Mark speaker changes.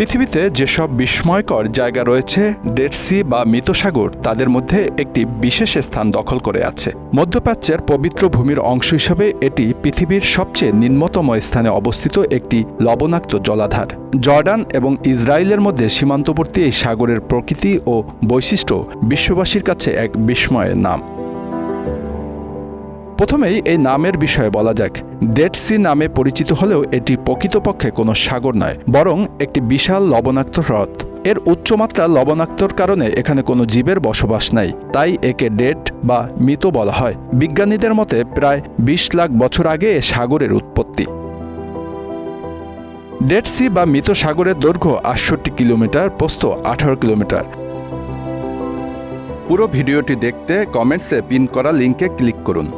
Speaker 1: পৃথিবীতে যেসব বিস্ময়কর জায়গা রয়েছে, ডেড সি বা মৃত সাগর তাদের মধ্যে একটি বিশেষ স্থান দখল করে আছে। মধ্যপ্রাচ্যের পবিত্র ভূমির অংশ হিসাবে এটি পৃথিবীর সবচেয়ে নিম্নতম স্থানে অবস্থিত একটি লবণাক্ত জলাধার। জর্ডান এবং ইসরায়েলের মধ্যে সীমান্তবর্তী এই সাগরের প্রকৃতি ও বৈশিষ্ট্য বিশ্ববাসীর কাছে এক বিস্ময়ের নাম। প্রথমেই এই নামের বিষয়ে বলা যাক। ডেড সি নামে পরিচিত হলেও এটি প্রকৃতপক্ষে কোনো সাগর নয়, বরং একটি বিশাল লবণাক্ত হ্রদ। এর উচ্চমাত্রা লবণাক্তর কারণে এখানে কোনো জীবের বসবাস নাই, তাই একে ডেড বা মৃত বলা হয়। বিজ্ঞানীদের মতে প্রায় ২০ লাখ বছর আগে এ সাগরের উৎপত্তি। ডেড সি বা মৃত সাগরের দৈর্ঘ্য ৬৮ কিলোমিটার, প্রস্থ ১৮ কিলোমিটার। পুরো ভিডিওটি দেখতে কমেন্টসে পিন করা লিঙ্কে ক্লিক করুন।